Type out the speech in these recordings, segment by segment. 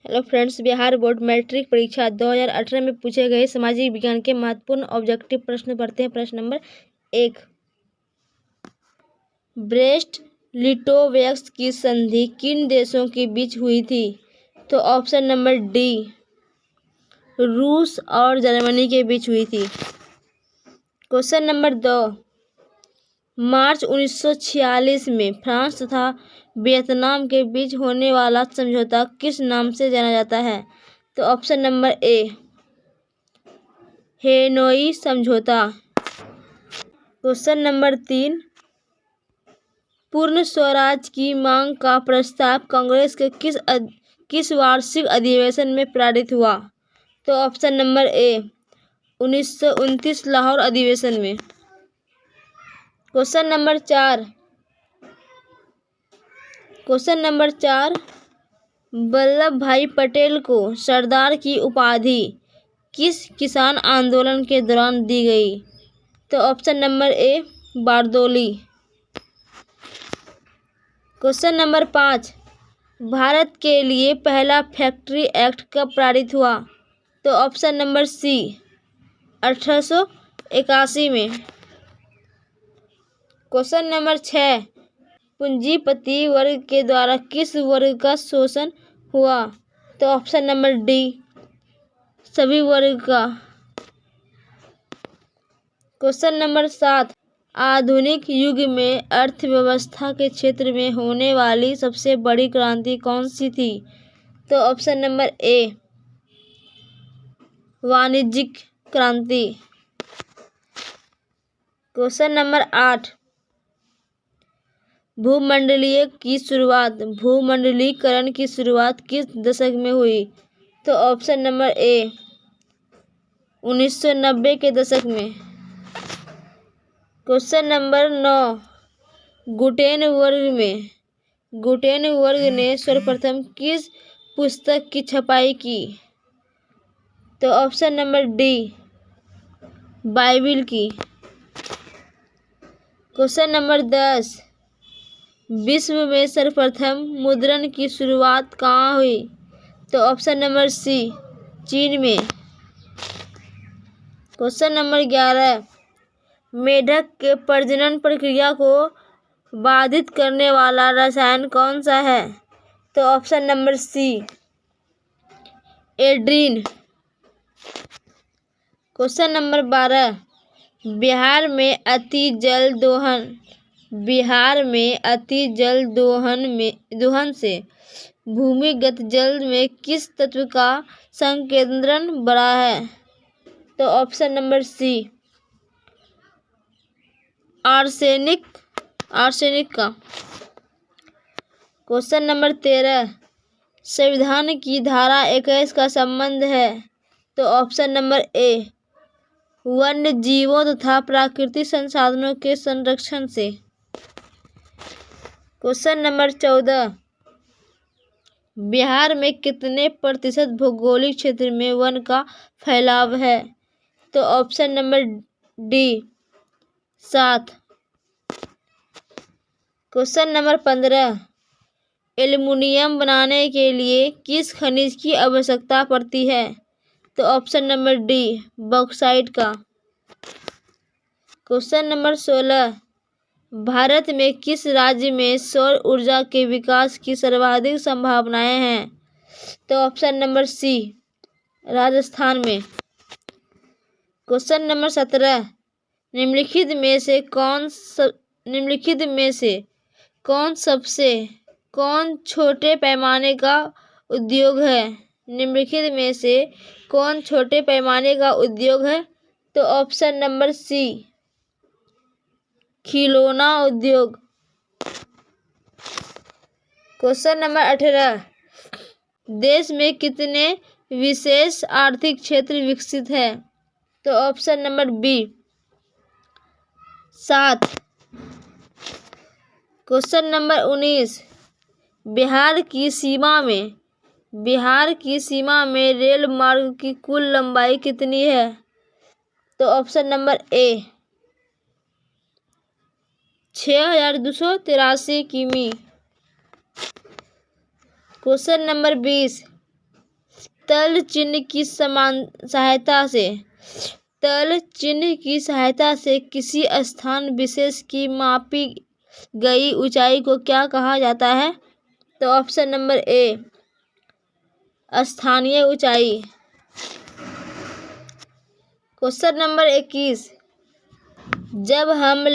Hello friends, Bihar board matric परीक्षा 2018 में पूछे गए सामाजिक विज्ञान के महत्वपूर्ण ऑब्जेक्टिव प्रश्न पढ़ते हैं। प्रश्न नंबर 1, ब्रेस्ट लिटोवेस्क की संधि किन देशों के बीच हुई थी? तो ऑप्शन नंबर डी, रूस और जर्मनी के बीच हुई थी। क्वेश्चन नंबर 2, मार्च 1946 में फ्रांस तथा वियतनाम के बीच होने वाला समझौता किस नाम से जाना जाता है? तो ऑप्शन नंबर ए, हेनोई समझौता। क्वेश्चन नंबर 3, पूर्ण स्वराज की मांग का प्रस्ताव कांग्रेस के किस वार्षिक अधिवेशन में पारित हुआ? तो ऑप्शन नंबर ए, 1929 लाहौर अधिवेशन में। क्वेश्चन नंबर 4, वल्लभ भाई पटेल को सरदार की उपाधि किस किसान आंदोलन के दौरान दी गई? तो option number A, Bardoli. Question number 5, Bharat के लिए पहला फैक्ट्री एक्ट कब पारित हुआ? तो ऑप्शन नंबर सी, 1881 में। क्वेश्चन नंबर 6, पूंजीपति वर्ग के द्वारा किस वर्ग का शोषण हुआ? तो ऑप्शन नंबर डी, सभी वर्ग का। क्वेश्चन नंबर 7, आधुनिक युग में अर्थव्यवस्था के क्षेत्र में होने वाली सबसे बड़ी क्रांति कौन सी थी? तो ऑप्शन नंबर ए, वाणिज्यिक क्रांति। क्वेश्चन नंबर 8, भूमंडलीकरण की शुरुआत किस दशक में हुई? तो ऑप्शन नंबर ए, 1990 के दशक में। क्वेश्चन नंबर 9, गुटेनबर्ग ने सर्वप्रथम किस पुस्तक की छपाई की? तो ऑप्शन नंबर डी, बाइबिल की। क्वेश्चन नंबर 10, विश्व में सर्वप्रथम मुद्रण की शुरुआत कहाँ हुई? तो ऑप्शन नंबर सी, चीन में। क्वेश्चन नंबर 11, मेढक के प्रजनन प्रक्रिया को बाधित करने वाला रसायन कौन सा है? तो ऑप्शन नंबर सी, एड्रीन। क्वेश्चन नंबर 12, बिहार में अति जल दोहन से भूमिगत जल में किस तत्व का संकेंद्रण बढ़ा है? तो ऑप्शन नंबर सी, आर्सेनिक का। क्वेश्चन नंबर 13, संविधान की धारा 21 का संबंध है? तो ऑप्शन नंबर ए, वन्य जीवों तथा प्राकृतिक संसाधनों के संरक्षण से। क्वेश्चन नंबर 14, बिहार में कितने प्रतिशत भौगोलिक क्षेत्र में वन का फैलाव है? तो option number D, 7। Question number 15, aluminium बनाने के लिए किस खनिज की आवश्यकता पड़ती है? तो ऑप्शन नंबर डी, बॉक्साइट का। क्वेश्चन नंबर 16, भारत में किस राज्य में सौर ऊर्जा के विकास की सर्वाधिक संभावनाएं हैं? तो ऑप्शन नंबर सी, राजस्थान में। क्वेश्चन नंबर 17, निम्नलिखित कौन छोटे पैमाने का उद्योग है? निम्नलिखित में से कौन छोटे पैमाने का उद्योग है? तो ऑप्शन नंबर सी, खिलौना उद्योग। क्वेश्चन नंबर 18, देश में कितने विशेष आर्थिक क्षेत्र विकसित है? तो option number B, 7। Question number 19, Bihar की सीमा में रेल मार्ग की कुल लंबाई कितनी है? तो ऑप्शन नंबर ए, 6283 किमी। क्वेश्चन नंबर 20, तल चिन्ह की सहायता से किसी स्थान विशेष की मापी गई ऊंचाई को क्या कहा जाता है? तो ऑप्शन नंबर ए स्थानीय ऊंचाई। क्वेश्चन नंबर 21, जब हम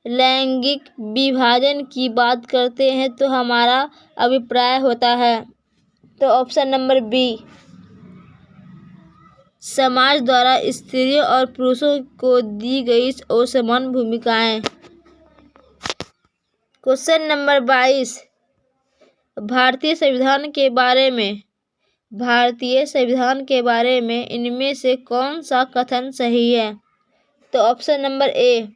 लैंगिक विभाजन की बात करते हैं तो हमारा अभिप्राय होता है। तो ऑप्शन नंबर बी समाज द्वारा स्त्रियों और पुरुषों को दी गई असमान भूमिकाएं। क्वेश्चन नंबर 22, भारतीय संविधान के बारे में इनमें से कौन सा कथन सही है? तो ऑप्शन नंबर ए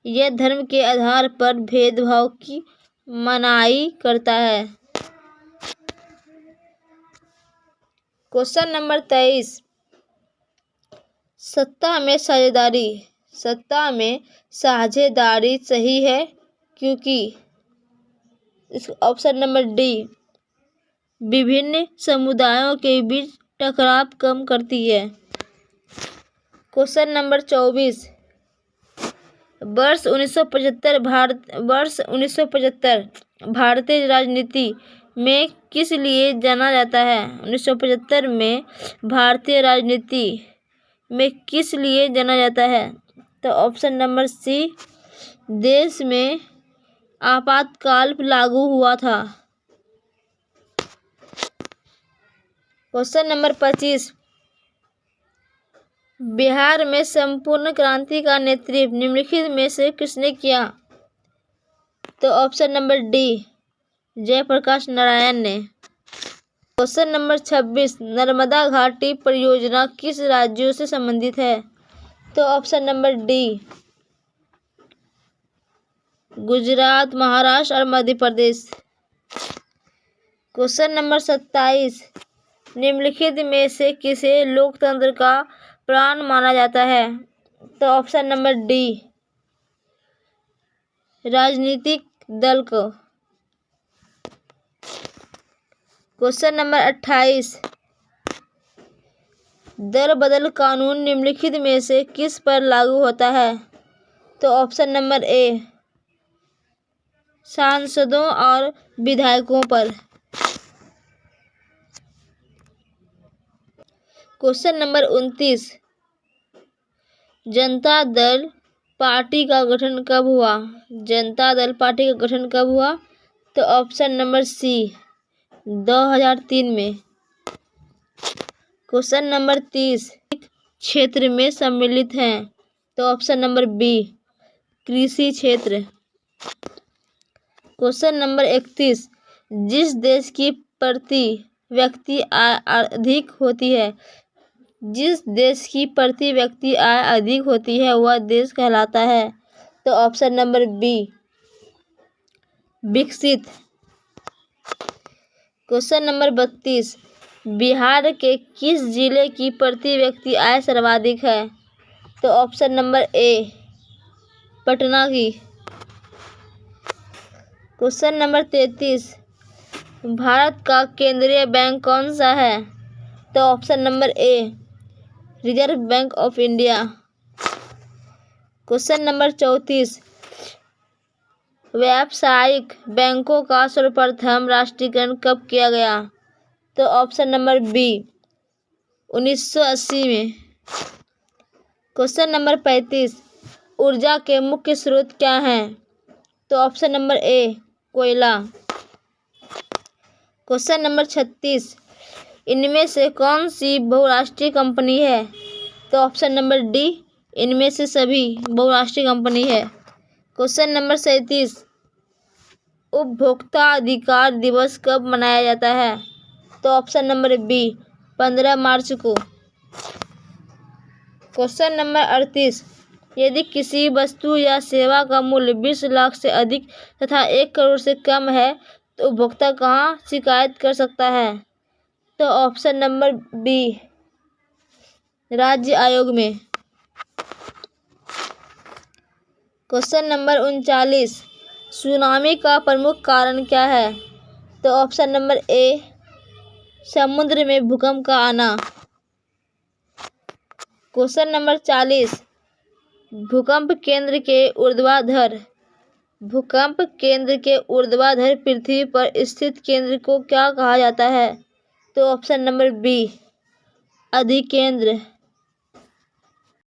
यह धर्म के आधार पर भेदभाव की मनाही करता है। क्वेश्चन नंबर 23, सत्ता में साझेदारी सही है क्योंकि ऑप्शन नंबर डी विभिन्न समुदायों के बीच टकराव कम करती है। क्वेश्चन नंबर 24, वर्ष 1975 भारतीय राजनीति में किस लिए जाना जाता है? 1975 में भारतीय राजनीति में किस लिए जाना जाता है? तो ऑप्शन नंबर सी देश में आपातकाल लागू हुआ था। क्वेश्चन नंबर 25, बिहार में संपूर्ण क्रांति का नेतृत्व निम्नलिखित में से किसने किया? तो option number D Jayaprakash Narayan ने। क्वेश्चन नंबर 26, नर्मदा घाटी परियोजना किस राज्यों से संबंधित है? तो option number D Gujarat, Maharashtra और मध्य प्रदेश। क्वेश्चन नंबर 27, निम्नलिखित में से किसे लोकतंत्र का प्राण माना जाता है? तो ऑप्शन नंबर डी राजनीतिक दल को। क्वेश्चन नंबर 28, दल बदल कानून निम्नलिखित में से किस पर लागू होता है? तो ऑप्शन नंबर ए सांसदों और विधायकों पर। Question number 29, Janata Dal party का गठन कब हुआ? जनता दल पार्टी का गठन कब हुआ? तो ऑप्शन नंबर सी 2003 में। क्वेश्चन नंबर 30, क्षेत्र में सम्मिलित हैं? तो ऑप्शन नंबर बी कृषि क्षेत्र। क्वेश्चन नंबर 31, जिस देश की प्रति व्यक्ति आय अधिक होती है वह देश कहलाता है। तो ऑप्शन नंबर बी विकसित। क्वेश्चन नंबर 32, बिहार के किस जिले की प्रति व्यक्ति आय सर्वाधिक है? तो ऑप्शन नंबर ए पटना की। क्वेश्चन नंबर 33, भारत का केंद्रीय बैंक कौन सा है? तो option number a reserve bank of India. Question number 34, व्यावसायिक बैंकों का सर्वप्रथम राष्ट्रीयकरण कब किया गया? तो ऑप्शन नंबर बी 1980 में। क्वेश्चन नंबर 35, ऊर्जा के मुख्य स्रोत क्या हैं? तो ऑप्शन नंबर ए कोयला। क्वेश्चन नंबर 36, इनमें से कौन सी बहुराष्ट्रीय कंपनी है? तो ऑप्शन नंबर डी इनमें से सभी बहुराष्ट्रीय कंपनी है। क्वेश्चन नंबर 37, उपभोक्ता अधिकार दिवस कब मनाया जाता है? तो ऑप्शन नंबर बी 15 मार्च को। क्वेश्चन नंबर 38, यदि किसी वस्तु या सेवा का मूल्य 20 लाख से अधिक तथा 1 करोड़ से कम है तो उपभोक्ता कहाँ शिकायत कर सकता है? तो ऑप्शन नंबर बी राज्य आयोग में। क्वेश्चन नंबर 39, सुनामी का प्रमुख कारण क्या है? तो ऑप्शन नंबर ए समुद्र में भूकंप का आना। क्वेश्चन नंबर 40, भूकंप केंद्र के ऊर्ध्वाधर पृथ्वी पर स्थित केंद्र को क्या कहा जाता है? तो ऑप्शन नंबर बी अधिकेंद्र।